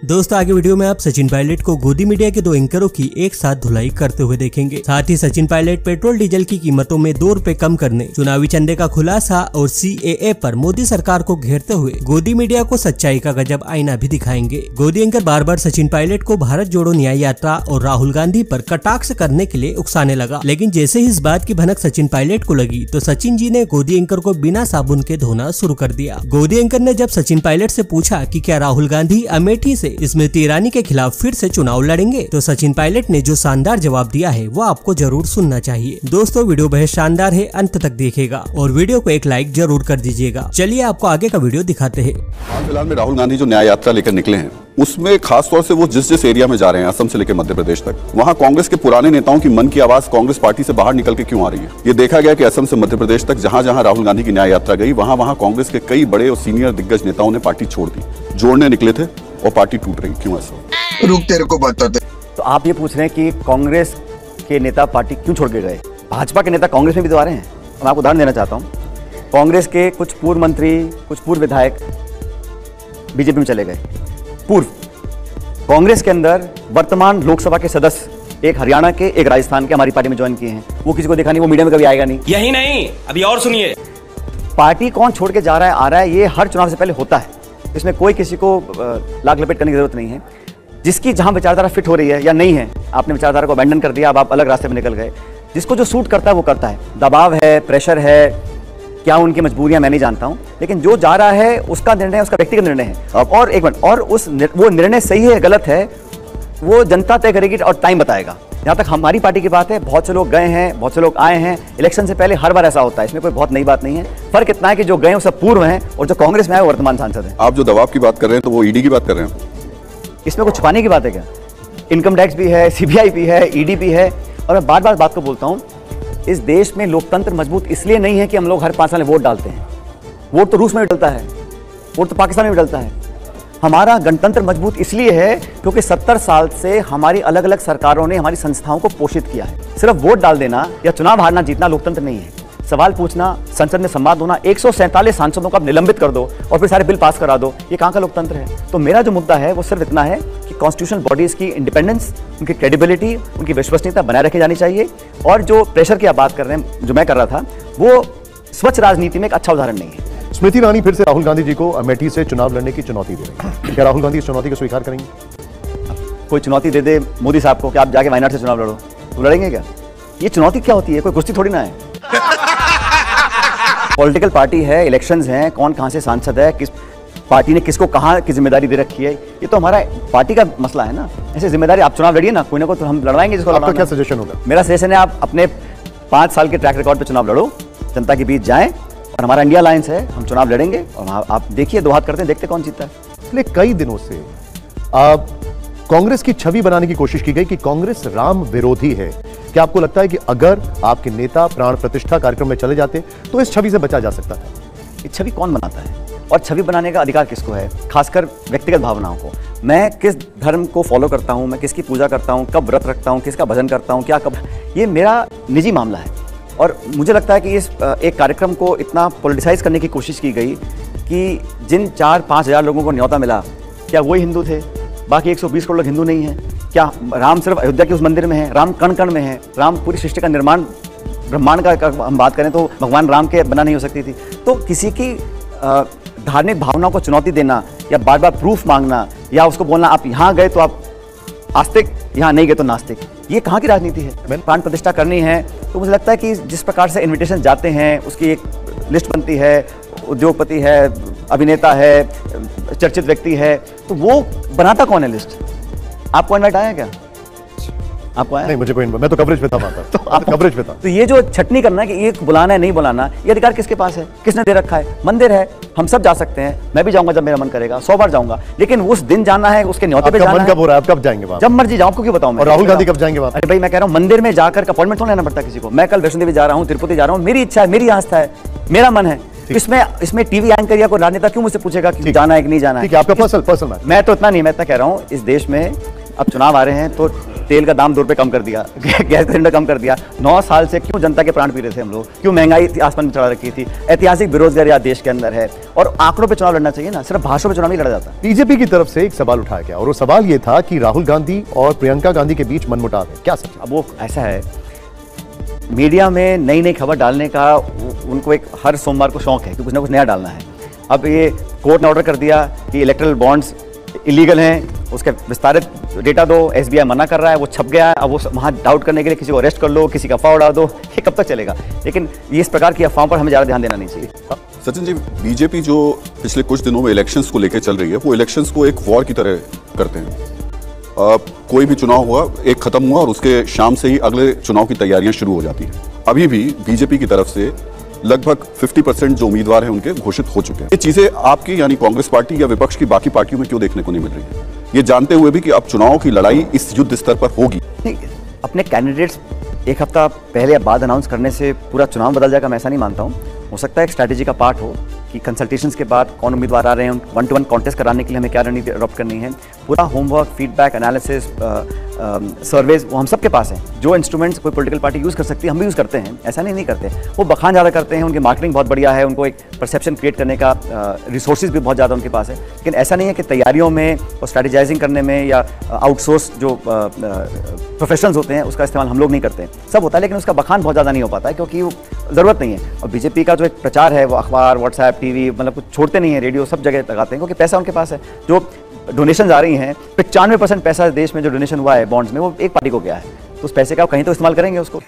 दोस्तों आगे वीडियो में आप सचिन पायलट को गोदी मीडिया के दो एंकरों की एक साथ धुलाई करते हुए देखेंगे। साथ ही सचिन पायलट पेट्रोल डीजल की कीमतों में 2 रुपए कम करने, चुनावी चंदे का खुलासा और CAA पर मोदी सरकार को घेरते हुए गोदी मीडिया को सच्चाई का गजब आईना भी दिखाएंगे। गोदी एंकर बार बार सचिन पायलट को भारत जोड़ो न्याय यात्रा और राहुल गांधी पर कटाक्ष करने के लिए उकसाने लगा, लेकिन जैसे ही इस बात की भनक सचिन पायलट को लगी तो सचिन जी ने गोदी एंकर को बिना साबुन के धोना शुरू कर दिया। गोदी एंकर ने जब सचिन पायलट से पूछा कि क्या राहुल गांधी अमेठी से स्मृति ईरानी के खिलाफ फिर से चुनाव लड़ेंगे, तो सचिन पायलट ने जो शानदार जवाब दिया है वो आपको जरूर सुनना चाहिए। दोस्तों वीडियो बेहद शानदार है, अंत तक देखिएगा और वीडियो को एक लाइक जरूर कर दीजिएगा। चलिए आपको आगे का वीडियो दिखाते हैं। फिलहाल में राहुल गांधी जो न्याय यात्रा लेकर निकले हैं उसमें खासतौर से वो जिस एरिया में जा रहे हैं, असम से लेकर मध्य प्रदेश तक, वहां कांग्रेस के पुराने नेताओं की मन की आवाज कांग्रेस पार्टी से बाहर निकल के क्यों आ रही है। ये देखा गया कि असम से मध्य प्रदेश तक जहां जहां राहुल गांधी की न्याय यात्रा गई वहां कांग्रेस के कई बड़े और सीनियर दिग्गज नेताओं ने पार्टी छोड़ दी, जोड़ने निकले थे और पार्टी टूट रही। क्यों ऐसा? रुक तेरे को बताते। तो आप ये पूछ रहे हैं कि कांग्रेस के नेता पार्टी क्यों छोड़ के गए। भाजपा के नेता कांग्रेस में भी तो आ रहे हैं। मैं आपको उदाहरण देना चाहता हूँ। कांग्रेस के कुछ पूर्व मंत्री, कुछ पूर्व विधायक बीजेपी में चले गए। पूर्व कांग्रेस के अंदर वर्तमान लोकसभा के सदस्य एक हरियाणा के, एक राजस्थान के हमारी पार्टी में ज्वाइन किए हैं। वो किसी को देखा नहीं, वो मीडिया में कभी आएगा नहीं। यही नहीं, अभी और सुनिए। पार्टी कौन छोड़ के जा रहा है, आ रहा है, ये हर चुनाव से पहले होता है। इसमें कोई किसी को लाग लपेट करने की जरूरत नहीं है। जिसकी जहां विचारधारा फिट हो रही है या नहीं है, आपने विचारधारा को अबैंडन कर दिया, अब आप अलग रास्ते में निकल गए। जिसको जो सूट करता है वो करता है। दबाव है, प्रेशर है, क्या उनकी मजबूरियां मैं नहीं जानता हूं, लेकिन जो जा रहा है उसका निर्णय, उसका व्यक्तिगत निर्णय है। और एक मिनट, और वो निर्णय सही है गलत है वो जनता तय करेगी और टाइम बताएगा। जहां तक हमारी पार्टी की बात है, बहुत से लोग गए हैं, बहुत से लोग आए हैं। इलेक्शन से पहले हर बार ऐसा होता है, इसमें कोई बहुत नई बात नहीं है। फर्क इतना है कि जो गए वो सब पूर्व हैं और जो कांग्रेस में आए वो वर्तमान सांसद हैं। आप जो दबाव की बात कर रहे हैं तो वो ईडी की बात कर रहे हैं। इसमें कुछ छुपाने की बात है क्या? इनकम टैक्स भी है, CBI भी है, ED भी है। और मैं बार बार बात को बोलता हूँ, इस देश में लोकतंत्र मजबूत इसलिए नहीं है कि हम लोग हर 5 साल में वोट डालते हैं। वोट तो रूस में भी डलता है, वोट तो पाकिस्तान में भी डलता है। हमारा गणतंत्र मजबूत इसलिए है क्योंकि 70 साल से हमारी अलग अलग सरकारों ने हमारी संस्थाओं को पोषित किया है। सिर्फ वोट डाल देना या चुनाव हारना जीतना लोकतंत्र नहीं है। सवाल पूछना, संसद में संवाद होना, 147 सांसदों को आप निलंबित कर दो और फिर सारे बिल पास करा दो, ये कहाँ का लोकतंत्र है? तो मेरा जो मुद्दा है वो सिर्फ इतना है कि कॉन्स्टिट्यूशनल बॉडीज की इंडिपेंडेंस, उनकी क्रेडिबिलिटी, उनकी विश्वसनीयता बनाए रखी जानी चाहिए। और जो प्रेशर की आप बात कर रहे हैं, जो मैं कर रहा था, वो स्वच्छ राजनीति में एक अच्छा उदाहरण नहीं है। स्मृति ईरानी फिर से राहुल गांधी जी को अमेठी से चुनाव लड़ने की चुनौती दे रही है। क्या राहुल गांधी इस चुनौती को स्वीकार करेंगे? कोई चुनौती दे दे मोदी साहब को कि आप जाके वायनाड से चुनाव लड़ो, तो लड़ेंगे क्या? ये चुनौती क्या होती है? कोई कुश्ती थोड़ी ना है। पॉलिटिकल पार्टी है, इलेक्शंस हैं, कौन कहां से सांसद है, किस पार्टी ने किसको कहां की जिम्मेदारी दे रखी है, ये तो हमारा पार्टी का मसला है ना। ऐसे जिम्मेदारी आप चुनाव लड़िए ना, कोई ना कोई तो हम लड़वाएंगे जिसको। आपका क्या सजेशन होगा? मेरा सजेशन है आप अपने 5 साल के ट्रैक रिकॉर्ड पे चुनाव लड़ो, जनता के बीच जाएं, और हमारा इंडिया अलायंस है, हम चुनाव लड़ेंगे और आप देखिए, 2 हाथ करते हैं, देखते कौन जीतता है। पिछले कई दिनों से कांग्रेस की छवि बनाने की कोशिश की गई कि कांग्रेस राम विरोधी है। क्या आपको लगता है कि अगर आपके नेता प्राण प्रतिष्ठा कार्यक्रम में चले जाते तो इस छवि से बचा जा सकता था? ये छवि कौन बनाता है और छवि बनाने का अधिकार किसको है? खासकर व्यक्तिगत भावनाओं को। मैं किस धर्म को फॉलो करता हूं, मैं किसकी पूजा करता हूं, कब व्रत रखता हूं, किसका भजन करता हूं, क्या कब, ये मेरा निजी मामला है। और मुझे लगता है कि इस एक कार्यक्रम को इतना पॉलिटिसाइज करने की कोशिश की गई कि जिन 4-5 हज़ार लोगों को न्योता मिला, क्या वही हिंदू थे? बाकी 120 करोड़ लोग हिंदू नहीं हैं? क्या राम सिर्फ अयोध्या के उस मंदिर में है? राम कण कण में है। राम पूरी सृष्टि का निर्माण, ब्रह्मांड का हम बात करें तो भगवान राम के बना नहीं हो सकती थी। तो किसी की धार्मिक भावनाओं को चुनौती देना या बार बार प्रूफ मांगना या उसको बोलना आप यहाँ गए तो आप आस्तिक, यहाँ नहीं गए तो नास्तिक, ये कहाँ की राजनीति है? प्राण प्रतिष्ठा करनी है तो मुझे लगता है कि जिस प्रकार से इन्विटेशन जाते हैं उसकी एक लिस्ट बनती है, उद्योगपति है, अभिनेता है, चर्चित व्यक्ति है, तो वो बनाता कौन है लिस्ट? आपको इनवाइट आया क्या? आपको आया? नहीं, मुझे कोई इनवाइट, मैं तो कवरेज पे था वहां पर। तो आप कवरेज पे था। तो ये जो छटनी करना है कि ये बुलाना है नहीं बुलाना, ये अधिकार किसके पास है? किसने दे रखा है? मंदिर है, हम सब जा सकते हैं, मैं भी जाऊंगा जब मेरा मन करेगा, 100 बार जाऊंगा, लेकिन उस दिन जाना है, उसके न्योते पे जाना है। कब हो रहा है? आप कब जाएंगे वहां? जब मर्जी जाओ, आपको क्यों बताऊं मैं? और राहुल गांधी कब जाएंगे वहां? अरे भाई, मैं कह रहा हूं मंदिर में जाकर अपॉइंटमेंट थोड़ा लेना पड़ता किसी को। मैं कल वैष्णो देवी जा रहा हूं, तिरुपति जा रहा हूं, मेरी इच्छा है, मेरी आस्था है, मेरा मन है। इसमें टीवी एंकर या कोई राजनेता क्यों मुझसे पूछेगा कि जाना है कि नहीं जाना है? ठीक है, आपका पर्सनल मैं तो इतना नहीं, मैं इतना कह रहा हूं, इस देश में अब चुनाव आ रहे हैं तो तेल का दाम 2 रुपये कम कर दिया, गैस सिलेंडर कम कर दिया। 9 साल से क्यों जनता के प्राण पी रहे थे हम लोग, क्यों महंगाई आसमान में चढ़ा रखी थी, ऐतिहासिक बेरोजगारी आज देश के अंदर है। और आंकड़ों पे चुनाव लड़ना चाहिए ना, सिर्फ भाषणों पे चुनाव नहीं लड़ा जाता। बीजेपी की तरफ से एक सवाल उठाया गया और वो सवाल ये था कि राहुल गांधी और प्रियंका गांधी के बीच मनमुटाव है, क्या सच? अब वो ऐसा है, मीडिया में नई नई खबर डालने का उनको एक हर सोमवार को शौक है कि कुछ ना कुछ नया डालना है। अब ये कोर्ट ने ऑर्डर कर दिया कि इलेक्ट्रल बॉन्ड्स इलीगल हैं, उसके विस्तारित डेटा दो, एसबीआई मना कर रहा है, वो छप गया है। अब वो वहाँ डाउट करने के लिए किसी को अरेस्ट कर लो, किसी का अफवाह उड़ा दो, ये कब तक चलेगा? लेकिन ये इस प्रकार की अफवाहों पर हमें ज़्यादा ध्यान देना नहीं चाहिए। सचिन जी, बीजेपी जो पिछले कुछ दिनों में इलेक्शंस को लेकर चल रही है, वो इलेक्शंस को एक वॉर की तरह करते हैं। कोई भी चुनाव हुआ, एक खत्म हुआ और उसके शाम से ही अगले चुनाव की तैयारियां शुरू हो जाती हैं। अभी भी बीजेपी की तरफ से लगभग 50% जो उम्मीदवार हैं उनके घोषित हो चुके हैं। ये चीजें आपकी यानी कांग्रेस पार्टी या विपक्ष की बाकी पार्टियों में क्यों देखने को नहीं मिल रही है, ये जानते हुए भी कि अब चुनाव की लड़ाई इस युद्ध स्तर पर होगी? नहीं, अपने कैंडिडेट्स एक हफ्ता पहले या बाद अनाउंस करने से पूरा चुनाव बदल जाएगा, मैं ऐसा नहीं मानता हूँ। हो सकता है एक स्ट्रैटेजी का पार्ट हो कि कंसल्टेशंस के बाद कौन उम्मीदवार आ रहे हैं, 1-to-1 कॉन्टेस्ट कराने के लिए हमें क्या रणनीति अडॉप्ट करनी है। पूरा होमवर्क, फीडबैक, एनालिसिस, सर्वेज वो हम सब के पास हैं। जो इंस्ट्रूमेंट्स कोई पॉलिटिकल पार्टी यूज़ कर सकती है हम भी यूज़ करते हैं, ऐसा नहीं करते। वो बखान ज़्यादा करते हैं, उनकी मार्केटिंग बहुत बढ़िया है, उनको एक परसेप्शन क्रिएट करने का रिसोर्सेज भी बहुत ज़्यादा उनके पास है। लेकिन ऐसा नहीं है कि तैयारियों में और स्ट्रैटेजाइजिंग करने में या आउटसोर्स जो प्रोफेशनल्स होते हैं उसका इस्तेमाल हम लोग नहीं करते। सब होता है लेकिन उसका बखान बहुत ज़्यादा नहीं हो पाता है क्योंकि वो ज़रूरत नहीं है। और बीजेपी का जो एक प्रचार है वो अखबार, व्हाट्सएप, टीवी, मतलब कुछ छोड़ते नहीं है, रेडियो सब जगह लगाते हैं क्योंकि पैसा उनके पास है। जो डोनेशन आ रही हैं, 95% पैसा देश में जो डोनेशन हुआ है बॉन्ड्स में वो एक पार्टी को गया है, तो उस पैसे का कहीं तो इस्तेमाल करेंगे उसको।